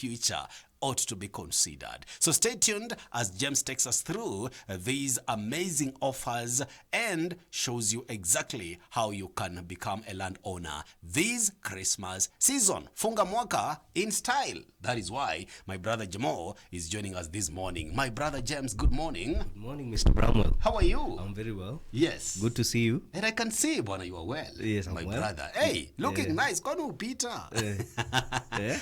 future ought to be considered. So stay tuned as James takes us through these amazing offers and shows you exactly how you can become a landowner this Christmas season. Funga mwaka in style. That is why my brother Jamo is joining us this morning. My brother James, good morning. Good morning, Mr. Bramwell. How are you? I'm very well. Yes. Good to see you. And I can see, Bwana, you are well. Yes, I'm my well. brother. Hey, looking nice. Kwani upita?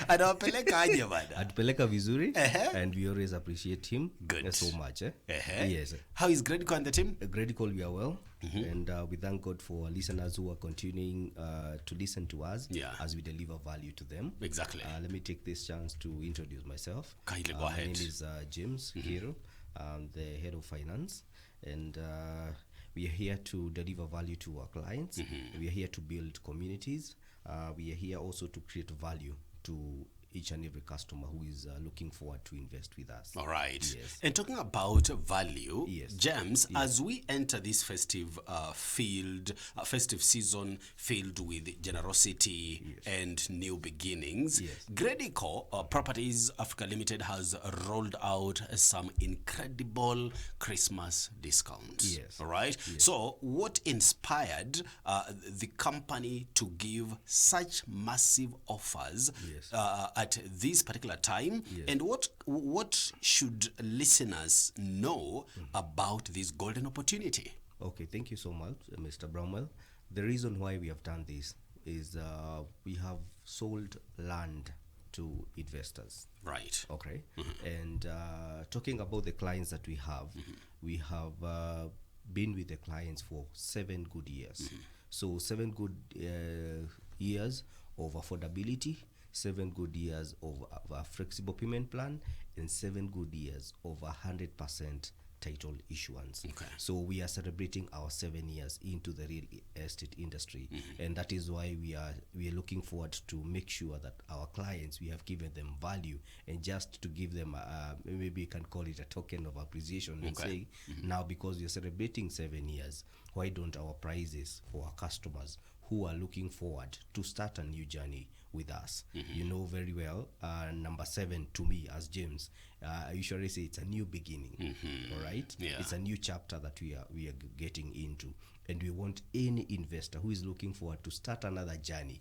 Anawapeleka aje bada? Atupeleka vizuri, and we always appreciate him. Good. So much. Yes. How is Gredico and the team? Gredico, we are well. And we thank God for our listeners who are continuing to listen to us as we deliver value to them. Exactly. Let me take this chance to introduce myself. Kindly go ahead. My name is James Hero. I'm the head of finance, and we are here to deliver value to our clients. We are here to build communities. We are here also to create value to each and every customer who is looking forward to invest with us. All right. Yes. And talking about value, Yes. James, as we enter this festive festive season filled with generosity and new beginnings, Gredico Properties Africa Ltd has rolled out some incredible Christmas discounts. Yes. All right. Yes. So what inspired the company to give such massive offers at this particular time, and what should listeners know about this golden opportunity? Okay, thank you so much, Mr. Bramwell. The reason why we have done this is we have sold land to investors. Right. Okay. And talking about the clients that we have been with the clients for 7 good years. So 7 good years of affordability, 7 good years of a flexible payment plan, and 7 good years of 100% title issuance. Okay. So we are celebrating our 7 years into the real estate industry, and that is why we are looking forward to make sure that our clients, we have given them value, and just to give them maybe you can call it a token of appreciation, and say now, because we are celebrating 7 years, why don't our prices for our customers who are looking forward to start a new journey with us? You know very well, number 7 to me as James, I usually say it's a new beginning. All right. It's a new chapter that we are getting into, and we want any investor who is looking forward to start another journey.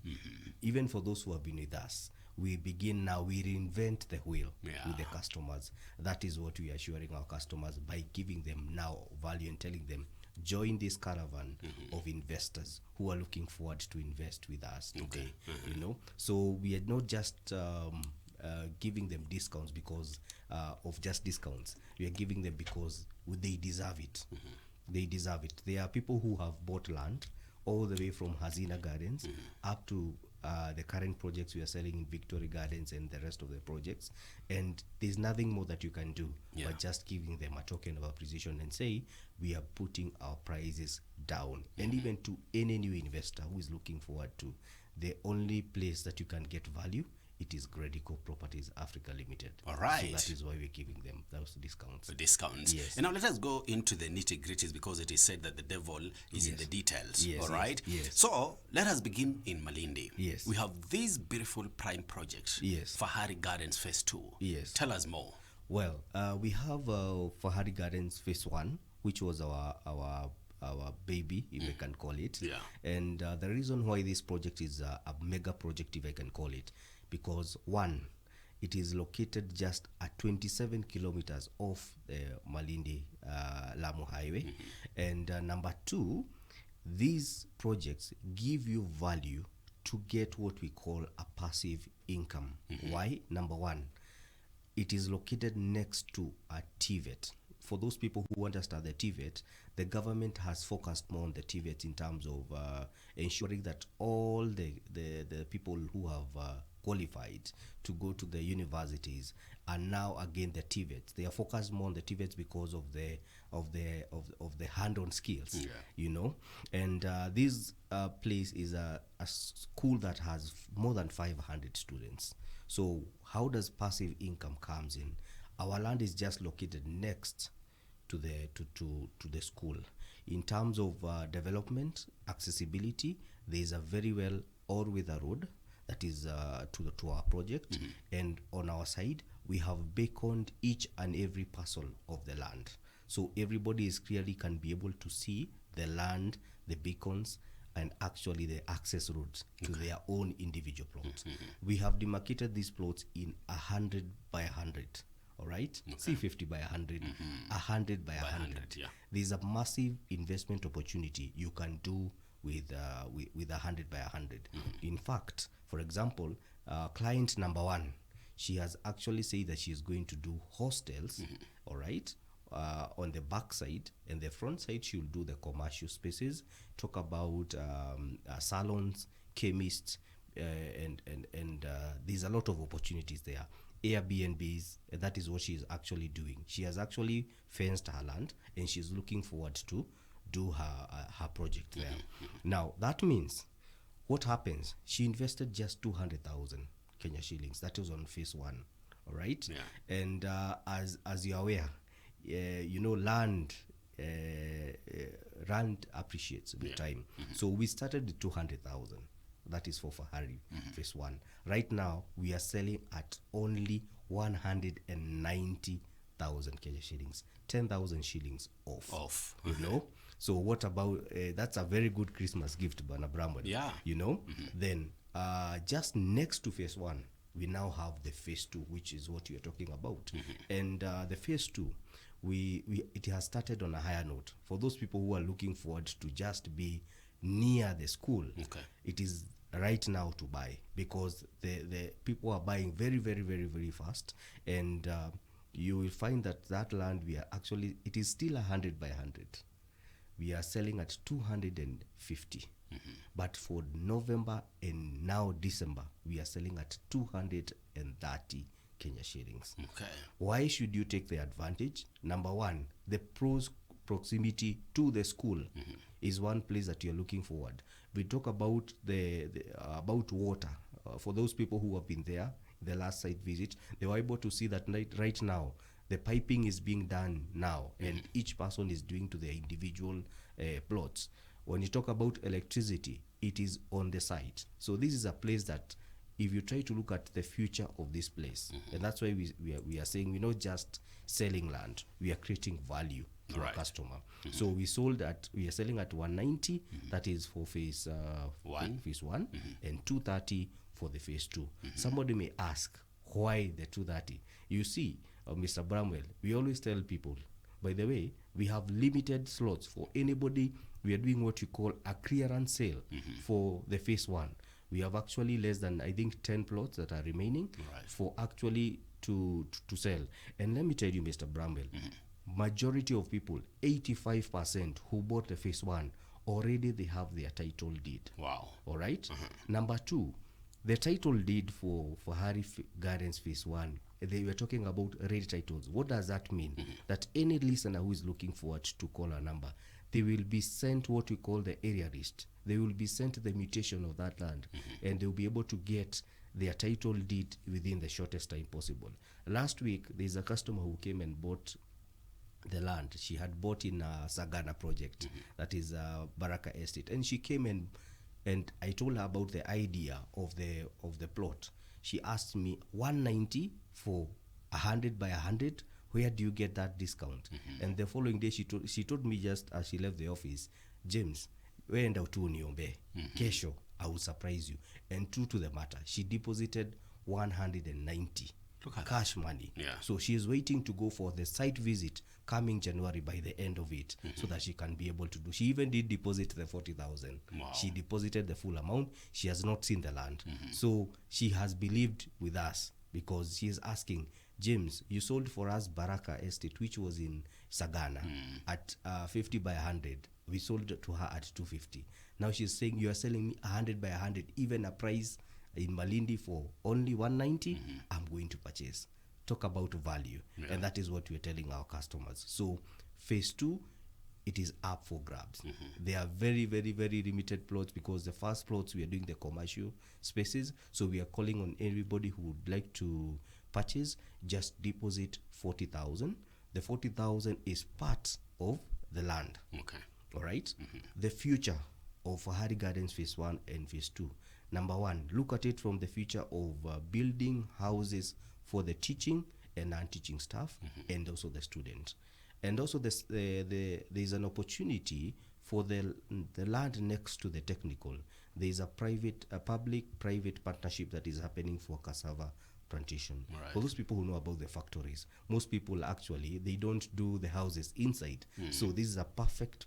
Even for those who have been with us, we begin now, we reinvent the wheel with the customers. That is what we are assuring our customers by giving them now value and telling them, join this caravan of investors who are looking forward to invest with us today. You know, so we are not just giving them discounts because of just discounts. We are giving them because they deserve it. They deserve it. There are people who have bought land all the way from Hazina Gardens up to the current projects we are selling in Victory Gardens and the rest of the projects, and there's nothing more that you can do but just giving them a token of appreciation and say we are putting our prices down. And even to any new investor who is looking forward to, the only place that you can get value, it is Gredico Properties Africa Ltd. All right. So that is why we're giving them those discounts. The discounts. Yes. And now let us go into the nitty-gritties, because it is said that the devil is in the details. Yes, all right. yes. So let us begin in Malindi. Yes. We have this beautiful prime project. Yes. Fahari Gardens Phase 2. Yes. Tell us more. Well, we have Fahari Gardens Phase 1, which was our baby, if I can call it. Yeah. And the reason why this project is a mega project, if I can call it, because 1, it is located just at 27 kilometers off the Malindi Lamu Highway. And number 2, these projects give you value to get what we call a passive income. Why? Number 1, it is located next to a TVET. For those people who understand the TVET, the government has focused more on the TVET in terms of ensuring that all the people who have qualified to go to the universities are now again the TVETs. They are focused more on the TVETs because of the hand-on skills, you know. And this place is a school that has more than 500 students. So how does passive income comes in? Our land is just located next to the school. In terms of development, accessibility, there is a very well all-weather road that is to our project, and on our side we have beaconed each and every parcel of the land, so everybody is clearly can be able to see the land, the beacons, and actually the access roads to their own individual plots. We have demarcated these plots in 100 by 100. All right, see 50 by 100, 100 by 100. Yeah. There's a massive investment opportunity you can do with 100 by 100. In fact, for example, client number one, she has actually said that she is going to do hostels. All right, on the back side, and the front side she'll do the commercial spaces. Talk about salons, chemists, and there's a lot of opportunities there. Airbnbs, that is what she is actually doing. She has actually fenced her land, and she's looking forward to do her project there. Now that means what happens? She invested just 200,000 Kenya shillings. That was on phase one. All right, and as you're aware, land appreciates with time. So we started with 200,000. That is for Fahari phase one. Right now we are selling at only 190,000 Kenya shillings, 10,000 shillings off. So what about that's a very good Christmas gift, Bana Bramwell. Then just next to phase one, we now have the phase two, which is what you're talking about. And the phase two, it has started on a higher note. For those people who are looking forward to just be near the school, it is right now to buy, because the people are buying very, very, very, very fast. And you will find that land, we are actually, it is still 100 by 100. We are selling at 250. But for November and now December, we are selling at 230 Kenya shillings. Why should you take the advantage? Number one, the proximity to the school is one place that you're looking forward. We talk about about water. For those people who have been there, the last site visit, they were able to see that right now the piping is being done now, and each person is doing to their individual plots. When you talk about electricity, it is on the site. So this is a place that, if you try to look at the future of this place, and that's why we are saying we're not just selling land, we are creating value to our customer. So we are selling at 190, that is for phase one, and 230 for the phase two. Somebody may ask, why the 230? You see, Mr. Bramwell, we always tell people, by the way, we have limited slots for anybody. We are doing what you call a clearance sale for the phase one. We have actually less than, I think, 10 plots that are remaining for actually to sell. And let me tell you, Mr. Bramwell, majority of people, 85% who bought the phase one, already they have their title deed. Wow. All right. Number two, the title deed for Harry Gardens phase one, they were talking about red titles. What does that mean? That any listener who is looking forward to call a number, they will be sent what we call the area list. They will be sent the mutation of that land, and they'll be able to get their title deed within the shortest time possible. Last week, there's a customer who came and bought the land. She had bought in a Sagana project, that is Baraka Estate, and she came and I told her about the idea of the plot. She asked me 190 for 100 by 100. Where do you get that discount? And the following day she told me, just as she left the office, James, wenda tu niombe kesho, I will surprise you. And true to the matter, she deposited 190 cash money. So she is waiting to go for the site visit coming January by the end of it, so that she can be able to do. She even did deposit the 40,000. She deposited the full amount. She has not seen the land. So she has believed with us, because she is asking, James, you sold for us Baraka Estate, which was in Sagana, at 50 by 100. We sold to her at 250. Now she's saying, you are selling me 100 by 100, even a price in Malindi for only 190. I'm going to purchase. Talk about value. And that is what we're telling our customers. So phase two, it is up for grabs. They are very, very, very limited plots, because the first plots we are doing the commercial spaces. So we are calling on everybody who would like to purchase, just deposit 40,000. The 40,000 is part of the land. All right. The future of Harry Gardens phase one and phase two. Number one, look at it from the future of building houses for the teaching and non-teaching staff, and also the students. And also there's an opportunity for the land next to the technical. There is a public-private partnership that is happening for cassava plantation. Right. For those people who know about the factories, most people actually, they don't do the houses inside. So this is a perfect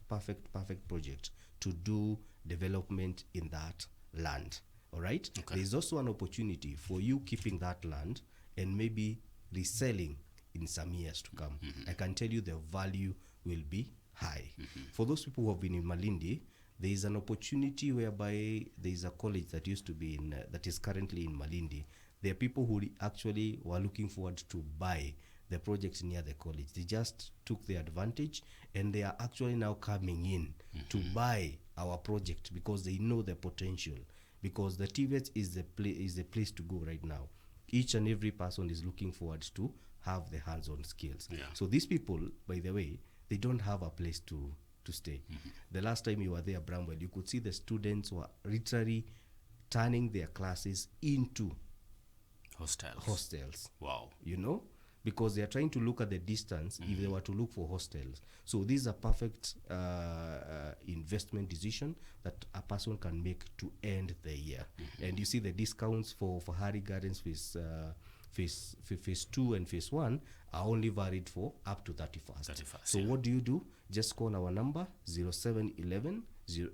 project to do development in that land. All right. Okay. There's also an opportunity for you keeping that land and maybe reselling in some years to come. I can tell you the value will be high. For those people who have been in Malindi, there is an opportunity whereby there is a college that used to be in that is currently in Malindi. There are people who actually were looking forward to buy the projects near the college. They just took the advantage, and they are actually now coming in to buy our project because they know the potential. Because the TVET is the place to go right now. Each and every person is looking forward to have the hands-on skills. Yeah. So these people, by the way, they don't have a place to stay. The last time you were there, Bramwell, you could see the students were literally turning their classes into hostels. Wow. You know, because they are trying to look at the distance if they were to look for hostels. So this is a perfect investment decision that a person can make to end the year. And you see the discounts for Harry Gardens phase 2 and phase 1 are only valid for up to 31st. So what do? Just call our number 0711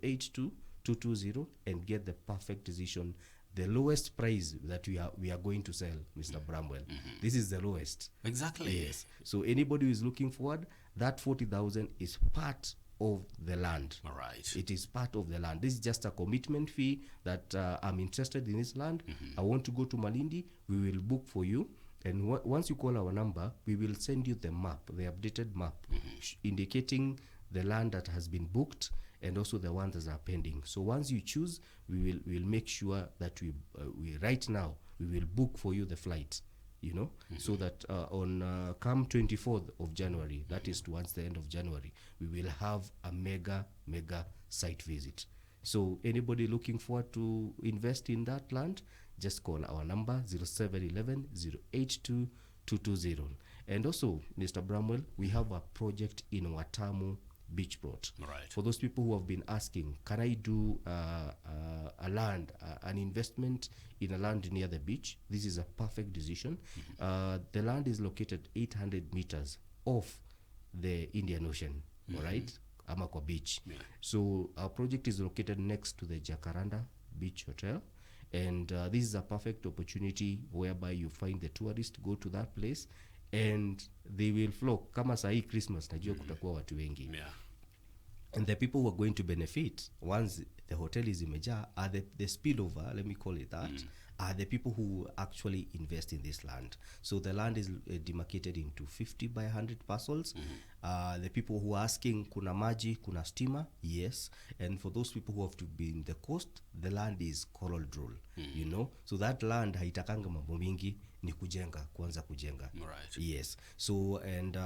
082 220 and get the perfect decision. The lowest price that we are going to sell, Mr. Bramwell. This is the lowest. Exactly. Yes. So anybody who is looking forward, that 40,000 is part of the land. All right. It is part of the land. This is just a commitment fee that I'm interested in this land. I want to go to Malindi. We will book for you. And once you call our number, we will send you the map, the updated map, indicating the land that has been booked and also the ones that are pending. So once you choose, we will make sure that we right now we will book for you the flight, you know, so that on come 24th of January, that is towards the end of January, we will have a mega site visit. So anybody looking forward to invest in that land, just call our number 0711 082 220. And also, Mr. Bramwell, we have a project in Watamu Beach Plot. Right. For those people who have been asking, can I do an investment in a land near the beach? This is a perfect decision. The land is located 800 meters off the Indian Ocean, all right? Amakwa Beach. Yeah. So our project is located next to the Jacaranda Beach Hotel. And this is a perfect opportunity whereby you find the tourists go to that place and they will flock. Kama sahi Christmas, najua kutakuwa watu wengi. Yeah. And the people who are going to benefit once the hotel is imeja are the spillover, let me call it that, are the people who actually invest in this land. So the land is demarcated into 50 by 100 parcels. The people who are asking, kuna maji, kuna stima, yes. And for those people who have to be in the coast, the land is coral droll, you know. So that land haitakanga mambo mingi, ni kuanza kujenga. Right. Yes. So, and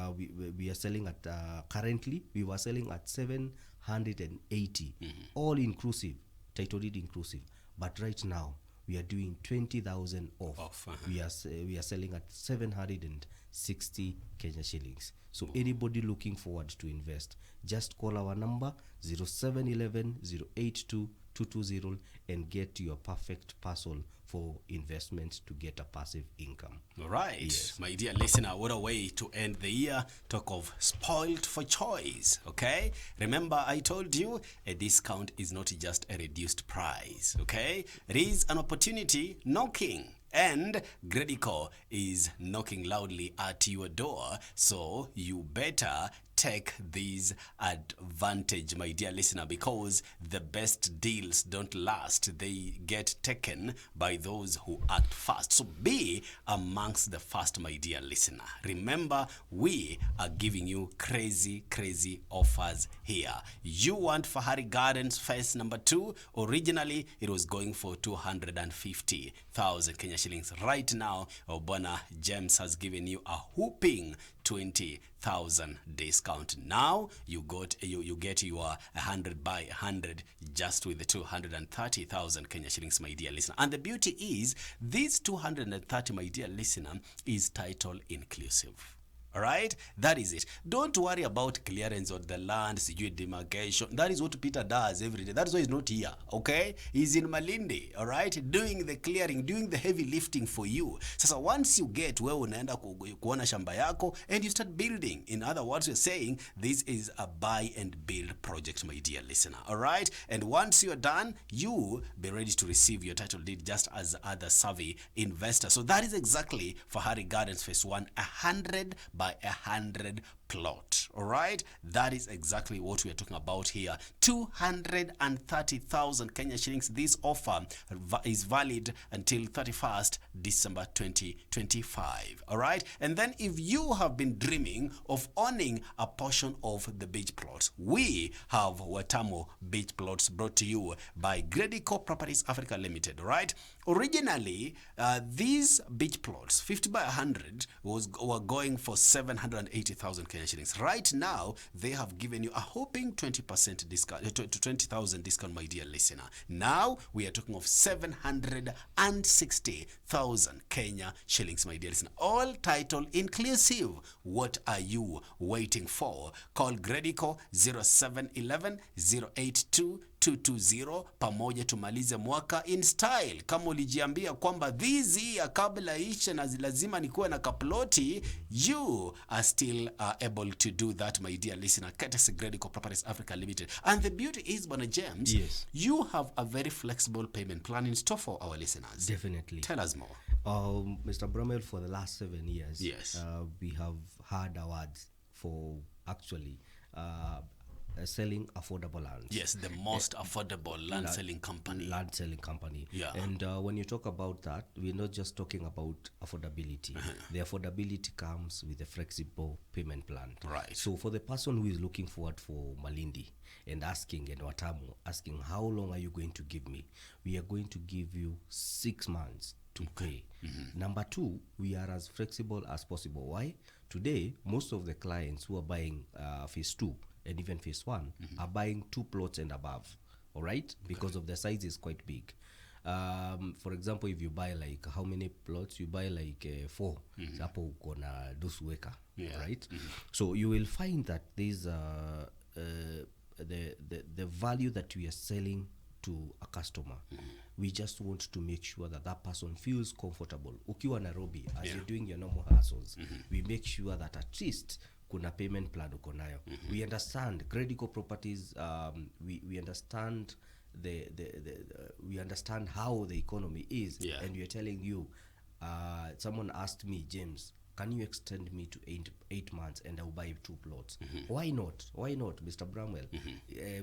we are selling at, currently, we were selling at 780, all inclusive, title deed inclusive. But right now, we are doing 20,000 off. We are selling at 760 Kenya shillings. So anybody looking forward to invest, just call our number 0711 082 220 and get your perfect parcel for investment to get a passive income. All right. Yes. My dear listener, what a way to end the year. Talk of spoiled for choice, okay? Remember, I told you a discount is not just a reduced price, okay? It is an opportunity knocking. And Gredico is knocking loudly at your door, so you better take this advantage, my dear listener, because the best deals don't last. They get taken by those who act fast. So be amongst the first, my dear listener. Remember, we are giving you crazy offers here. You want Fahari Gardens phase number 2? Originally, it was going for 250,000 Kenya shillings. Right now, Obana James has given you a whooping 20,000 discount. discount. Now you get your 100 by 100 just with the 230,000 Kenya shillings, my dear listener. And the beauty is this 230, my dear listener, is title inclusive. All right, that is it. Don't worry about clearance of the land, sijui demarcation. That is what Peter does every day. That's why he's not here, okay? He's in Malindi, all right, doing the clearing, doing the heavy lifting for you. Sasa once you get where unaenda kuona shamba yako and you start building. In other words, you're saying this is a buy and build project, my dear listener, all right? And once you're done, you be ready to receive your title deed just as other savvy investors. So that is exactly Fahari Gardens Phase 1, 100 by 100 plot. All right, that is exactly what we are talking about here. 230,000 Kenya shillings. This offer is valid until 31st December 2025. All right, and then if you have been dreaming of owning a portion of the beach plots, we have Watamu beach plots brought to you by Gredico Properties Africa Ltd. All right, originally these beach plots 50 by 100 were going for 780,000 Kenya shillings. Right now they have given you a whopping 20% discount to 20,000 discount, my dear listener. Now we are talking of 760,000 Kenya shillings, my dear listener, all title inclusive. What are you waiting for? Call Gredico 0711 082 220 pamoja tumalize mwaka in style. Kama ulijiambia kwamba this year kabla ishe na lazima nikuwe na kaploti, you are still able to do that, my dear listener. Courtesy Gredico Properties Africa Ltd. And the beauty is, Bwana James, yes, you have a very flexible payment plan in store for our listeners. Definitely. Tell us more. Mr. Bromel, for the last 7 years, yes, we have had awards for actually selling affordable lands. Yes, the most affordable land selling company. Land selling company. Yeah. And when you talk about that, we're not just talking about affordability. The affordability comes with a flexible payment plan. Right. So for the person who is looking forward for Malindi and asking, and Watamu asking, how long are you going to give me? We are going to give you 6 months to pay. Number 2, we are as flexible as possible. Why? Today, most of the clients who are buying phase 2 and even phase 1 are buying 2 plots and above, all right? Because of the size is quite big. For example, if you buy like how many plots? You buy like 4. Hapo uko na nusu acre, right? So you will find that there's the value that we are selling to a customer. We just want to make sure that that person feels comfortable. Ukiwa Nairobi, as you're doing your normal hustles, we make sure that at least kuna payment plan uko nayo. We understand Gredico Properties, we understand we understand how the economy is, and we are telling you, someone asked me, James, can you extend me to 8 months and I'll buy 2 plots? Why not? Why not, Mr. Bramwell?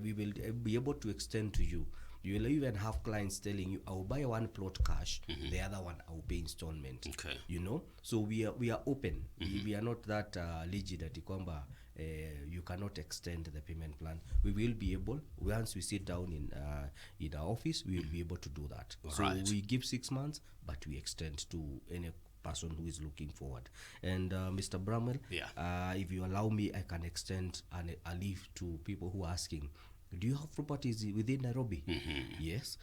We will be able to extend to you. You will even have clients telling you, I'll buy 1 plot cash, the other one I'll pay installment. Okay. You know, so we are open. We are not that rigid at kwamba you cannot extend the payment plan. We will be able, once we sit down in our office, we will be able to do that. Right. So we give 6 months, but we extend to any person who is looking forward. And Mr. Bramwell, if you allow me, I can extend a leave to people who are asking, do you have properties within Nairobi? Yes,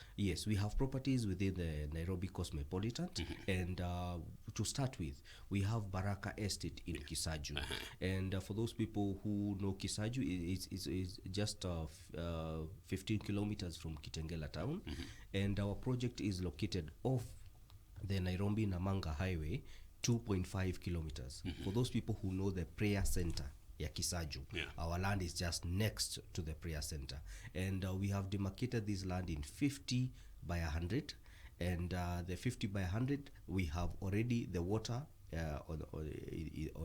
we have properties within the Nairobi Cosmopolitan. And to start with, we have Baraka Estate in Kisaju. And for those people who know Kisaju, it's just 15 kilometers from Kitengela town. And our project is located off the Nairobi-Namanga Highway, 2.5 kilometers. For those people who know the prayer center, ya Kisaju, our land is just next to the prayer center. And we have demarcated this land in 50 by 100. And the 50 by 100, we have already the water on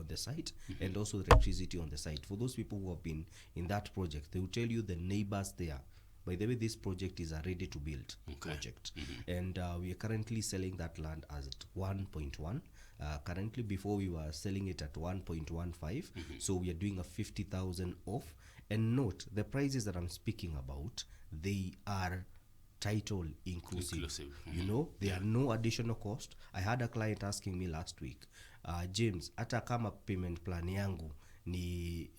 the site, and also the electricity on the site. For those people who have been in that project, they will tell you the neighbors there. By the way, this project is a ready-to-build project. And we are currently selling that land as 1.1. Currently, before we were selling it at 1.15. So we are doing a 50,000 off. And note, the prices that I'm speaking about, they are title inclusive. You know, there are no additional cost. I had a client asking me last week, James, hata kama payment plan yangu we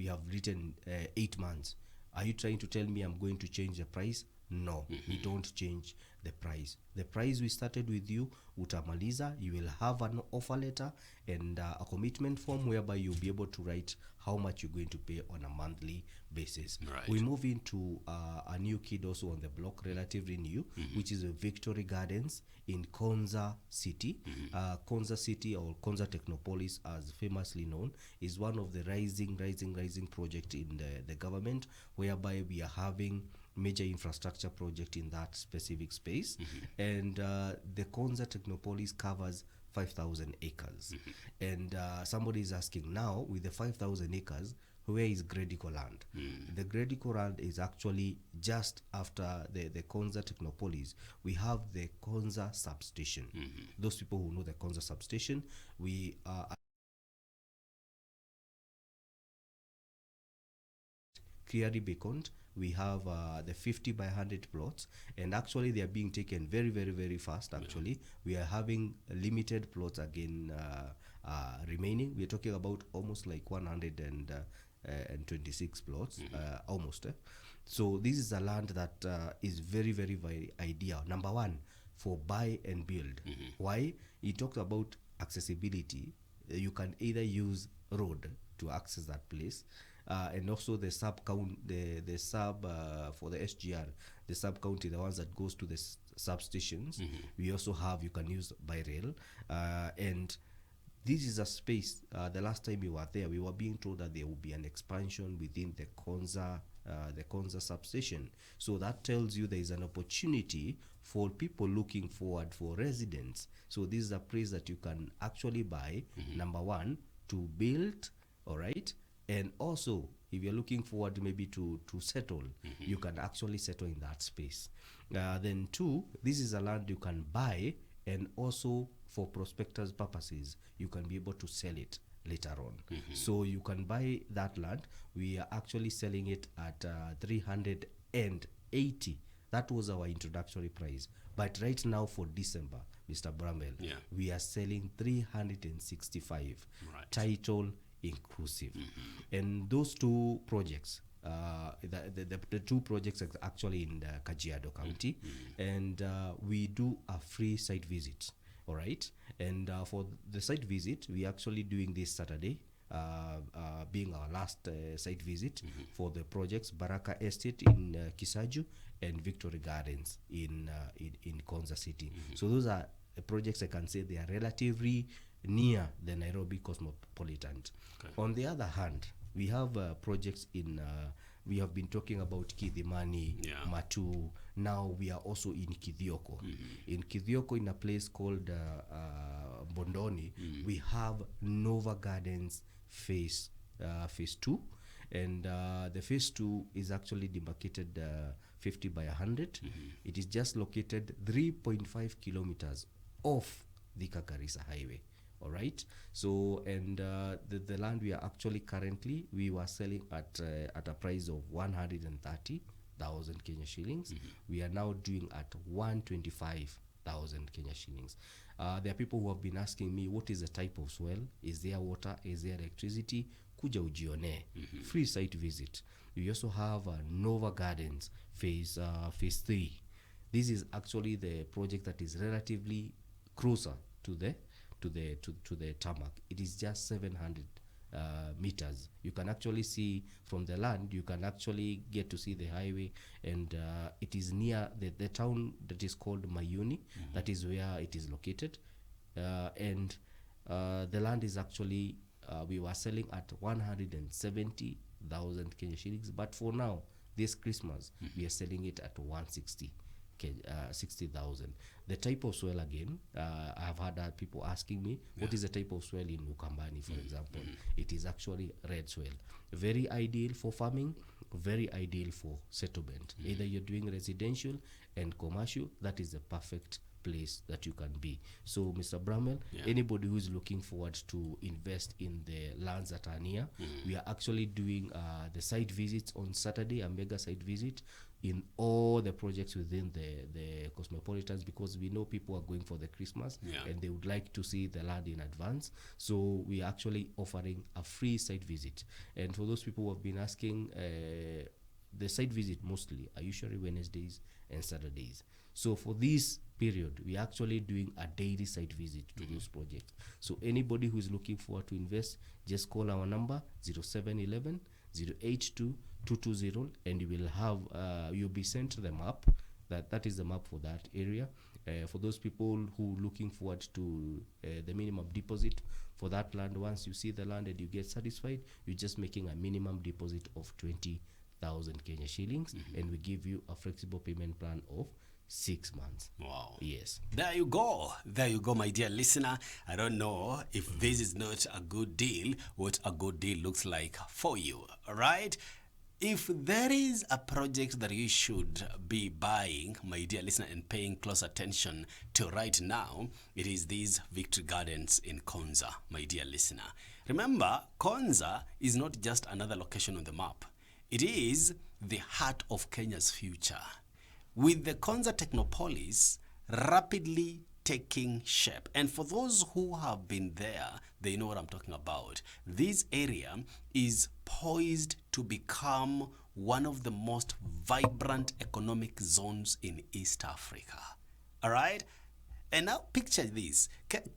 have written 8 months. Are you trying to tell me I'm going to change the price? No, we don't change the price. The price we started with you, utamaliza, you will have an offer letter and a commitment form whereby you'll be able to write how much you're going to pay on a monthly basis. Right. We move into a new kid also on the block, relatively new, which is a Victory Gardens in Konza City. Konza City, or Konza Technopolis as famously known, is one of the rising project in the government, whereby we are having major infrastructure project in that specific space. And the Konza Technopolis covers 5,000 acres. And somebody is asking now, with the 5,000 acres, where is Gredico land? The Gredico land is actually just after the Konza Technopolis. We have the Konza substation. Those people who know the Konza substation, we are clearly beaconned. We have the 50 by 100 plots, and actually they are being taken very fast. Actually, we are having limited plots again remaining. We are talking about almost like 126 plots, almost. So this is a land that is very ideal. Number one, for buy and build. Why? He talked about accessibility. You can either use road to access that place, and also the sub count, the sub for the SGR, the sub county, the ones that goes to the substations. We also have, you can use by rail, and this is a space. The last time we were there, we were being told that there will be an expansion within the Konza substation. So that tells you there is an opportunity for people looking forward, for residents. So this is a place that you can actually buy. Number one, to build, all right, and also if you're looking forward maybe to settle, you can actually settle in that space. Then two, this is a land you can buy, and also for prospectors purposes, you can be able to sell it later on. So you can buy that land. We are actually selling it at 380. That was our introductory price. But right now for December, Mr. Bramwell, we are selling 365, title inclusive. And those two projects, the two projects are actually in the Kajiado County, and we do a free site visit. All right, and for the site visit, we actually doing this Saturday, being our last site visit for the projects Baraka Estate in Kisaju and Victory Gardens in Konza City. So those are projects I can say they are relatively near the Nairobi cosmopolitan. On the other hand, we have projects in we have been talking about Kidhimani, Matu. Now we are also in Kithioko. In Kithioko, in a place called Bondoni, we have Nova Gardens phase 2, and the phase 2 is actually demarcated 50 by 100. It is just located 3.5 kilometers off the Garissa Highway. All right, so and the land we are actually currently, we were selling at a price of 130,000 Kenya shillings. We are now doing at 125,000 Kenya shillings. There are people who have been asking me, what is the type of soil? Is there water? Is there electricity? Kuja ujione. Free site visit. We also have Nova Gardens phase 3. This is actually the project that is relatively closer to the tarmac. It is just 700 meters. You can actually see from the land, you can actually get to see the highway, and it is near the town that is called Mayuni. That is where it is located, and the land is actually we were selling at 170,000 Kenya shillings, but for now, this Christmas, we are selling it at 160. 60,000. The type of soil again, I have had people asking me, what is the type of soil in Ukambani, for example? It is actually red soil. Very ideal for farming, very ideal for settlement. Either you're doing residential and commercial, that is the perfect place that you can be. So, Mr. Bramwell, anybody who is looking forward to invest in the lands that are near, we are actually doing the site visits on Saturday, a mega site visit. in all the projects within the cosmopolitans, because we know people are going for the Christmas and they would like to see the land in advance. So we are actually offering a free site visit. And for those people who have been asking, the site visit mostly are usually Wednesdays and Saturdays. So for this period, we are actually doing a daily site visit to those projects. So anybody who is looking forward to invest, just call our number 0711 082 220, and you will have you'll be sent the map. That is the map for that area. For those people who looking forward to the minimum deposit for that land, once you see the land and you get satisfied, you're just making a minimum deposit of 20,000 Kenya shillings, and we give you a flexible payment plan of 6 months. Wow. Yes. There you go. There you go, my dear listener. I don't know if this is not a good deal, what a good deal looks like for you. All right? If there is a project that you should be buying, my dear listener, and paying close attention to right now, it is these Victory Gardens in Konza, my dear listener. Remember, Konza is not just another location on the map. It is the heart of Kenya's future. With the Konza Technopolis rapidly taking shape. And for those who have been there, they know what I'm talking about. This area is poised to become one of the most vibrant economic zones in East Africa. All right? And now picture this.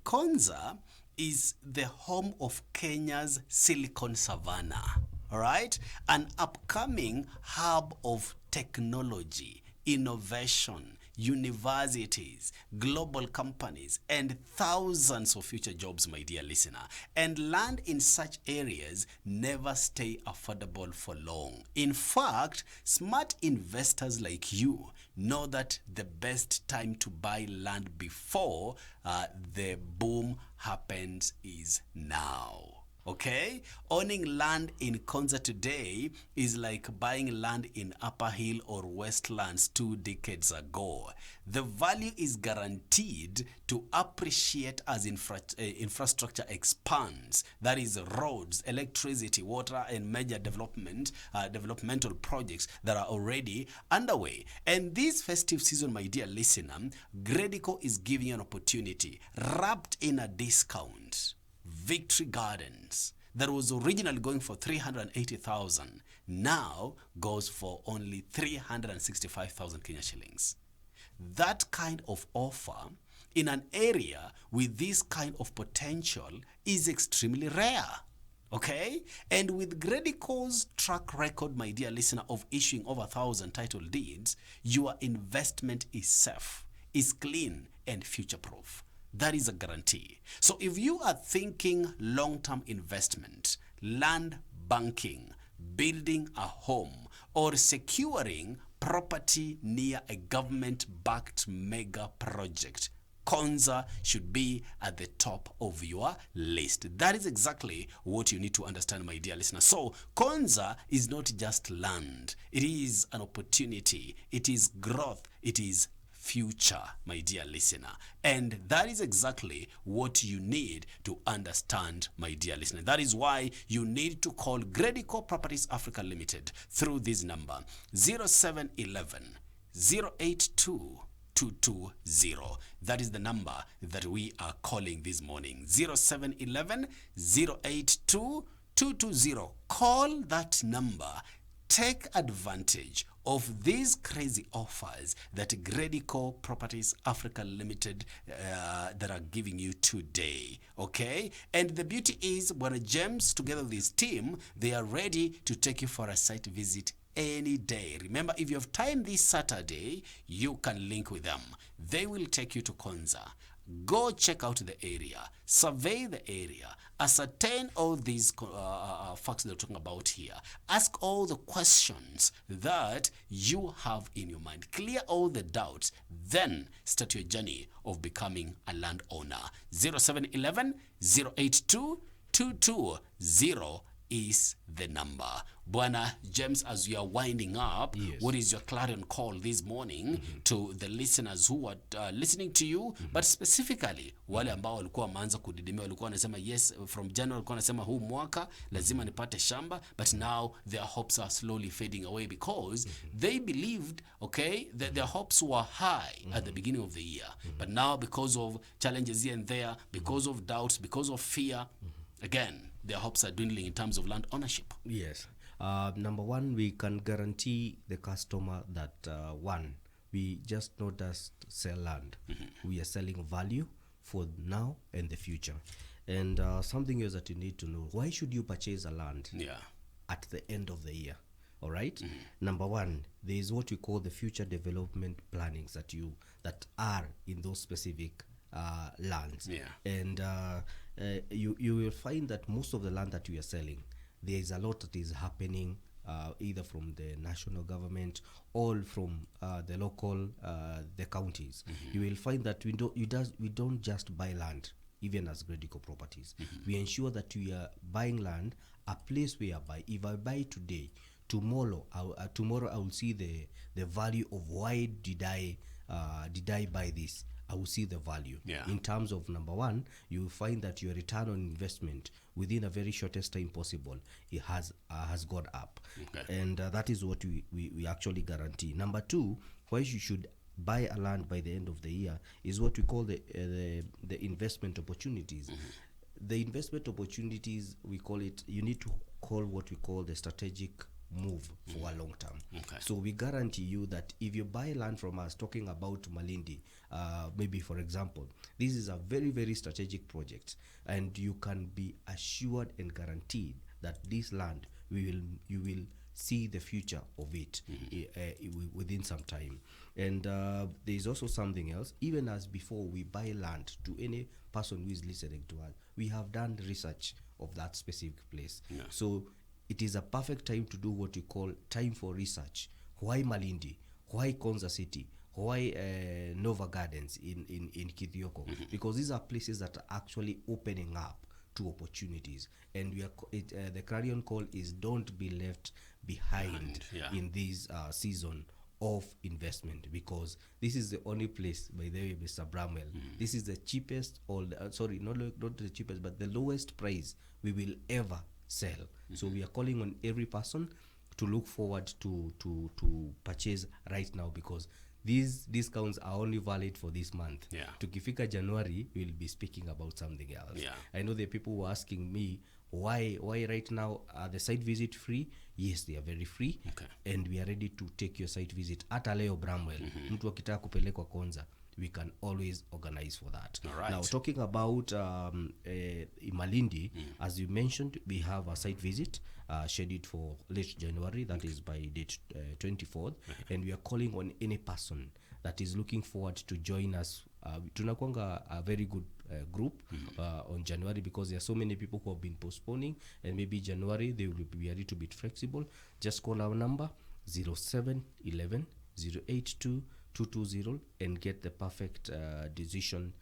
Konza is the home of Kenya's Silicon Savannah. All right? An upcoming hub of technology, innovation, universities, global companies, and thousands of future jobs, my dear listener. And land in such areas never stay affordable for long. In fact, smart investors like you know that the best time to buy land before the boom happens is now. Okay? Owning land in Konza today is like buying land in Upper Hill or Westlands 2 decades ago. The value is guaranteed to appreciate as infrastructure expands. That is roads, electricity, water, and major developmental projects that are already underway. And this festive season, my dear listener, Gredico is giving you an opportunity wrapped in a discount. Victory Gardens that was originally going for 380,000 now goes for only 365,000 Kenya shillings. That kind of offer in an area with this kind of potential is extremely rare. Okay? And with Gredico's track record, my dear listener, of issuing over 1,000 title deeds, your investment is safe, is clean, and future-proof. That is a guarantee. So if you are thinking long-term investment, land banking, building a home, or securing property near a government-backed mega project, Konza should be at the top of your list. That is exactly what you need to understand, my dear listener. So Konza is not just land. It is an opportunity. It is growth. It is future, my dear listener. And that is exactly what you need to understand, my dear listener. That is why you need to call Gredico Properties Africa Ltd through this number 0711 082 220. That is the number that we are calling this morning. 0711 082 220. Call that number. Take advantage of these crazy offers that Gredico Properties Africa Ltd that are giving you today. Okay? And the beauty is, when James, together with his team, they are ready to take you for a site visit any day. Remember, if you have time this Saturday, you can link with them. They will take you to Konza. Go check out the area, survey the area, ascertain all these facts that we're talking about here. Ask all the questions that you have in your mind. Clear all the doubts. Then start your journey of becoming a landowner. 0711 082 220 is the number. Bwana James, as we are winding up, what is your clarion call this morning to the listeners who are listening to you, but specifically wale ambao walikuwa wameanza kudidimia, walikuwa wanasema yes, from January walikuwa wanasema huu mwaka lazima nipate shamba, but now their hopes are slowly fading away because they believed, okay, that their hopes were high at the beginning of the year, but now because of challenges here and there, because of doubts, because of fear, again, their hopes are dwindling in terms of land ownership. Yes. Number one, we can guarantee the customer that one, we just not just sell land. We are selling value for now and the future. And something else that you need to know, why should you purchase a land at the end of the year? All right. Number one, there is what we call the future development plannings that are in those specific lands. And you will find that most of the land that we are selling, there is a lot that is happening either from the national government or from the local, the counties. You will find that we don't just buy land, even as Gredico Properties. We ensure that we are buying land, a place whereby if I buy today, tomorrow I will see the value of why did I buy this. I will see the value. In terms of number one, you will find that your return on investment within a very shortest time possible, it has gone up. And that is what we actually guarantee. Number two, why you should buy a land by the end of the year is what we call the investment opportunities. The investment opportunities, we call it, you need to call what we call the strategic move for a long term. So we guarantee you that if you buy land from us, talking about Malindi, maybe for example, this is a very, very strategic project, and you can be assured and guaranteed that this land you will see the future of it within some time. And there is also something else. Even as before we buy land to any person who is listening to us, we have done research of that specific place. So it is a perfect time to do what you call time for research. Why Malindi? Why Konza City? Why Nova Gardens in Kithioko? Because these are places that are actually opening up to opportunities. And we are the clarion call is don't be left behind in this season of investment, because this is the only place, by the way, Mr. Bramwell, this is the cheapest, or sorry, not the cheapest, but the lowest price we will ever sell. So we are calling on every person to look forward to purchase right now, because these discounts are only valid for this month. Tukifika January, we'll be speaking about something else. I know the people were asking me, why right now are the site visit free? Yes, they are very free. And we are ready to take your site visit at Leo Bramwell. Mtu akitaka kupelekwa Konza, we can always organize for that. Now, talking about Malindi, as you mentioned, we have a site visit scheduled for late January, that is by date 24th, and we are calling on any person that is looking forward to join us. Tunakwanga a very good group on January, because there are so many people who have been postponing, and maybe January they will be a little bit flexible. Just call our number 0711 082 220 and get the perfect decision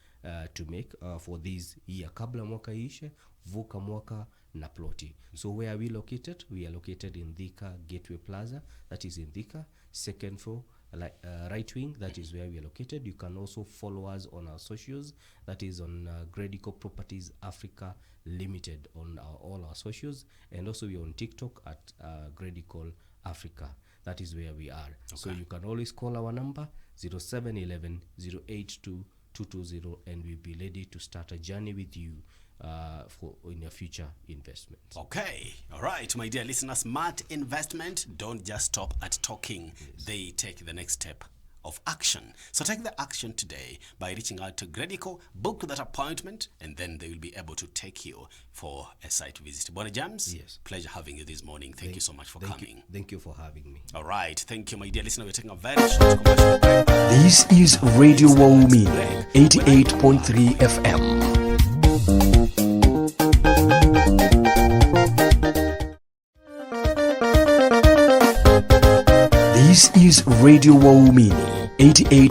to make for this year. Kabla mwaka ishe, vuka mwaka na ploti. So where are we located? We are located in Thika Gateway Plaza, that is in Thika, second floor, right wing, that is where we are located. You can also follow us on our socials, that is on Gredico Properties Africa Ltd on all our socials, and also we are on TikTok at Gredico Africa. That is where we are. So you can always call our number 0711 082 220, and we'll be ready to start a journey with you for in your future investments. Okay, all right, my dear listeners, smart investment don't just stop at talking. They take the next step of action. So take the action today by reaching out to Gredico, book that appointment, and then they will be able to take you for a site visit. Bonnie James, pleasure having you this morning. Thank you so much for coming. Thank you for having me. All right, thank you, my dear listener. We're taking a very short commercial break. This is Radio Waumi 88.3 FM. This is Radio Waumi 88.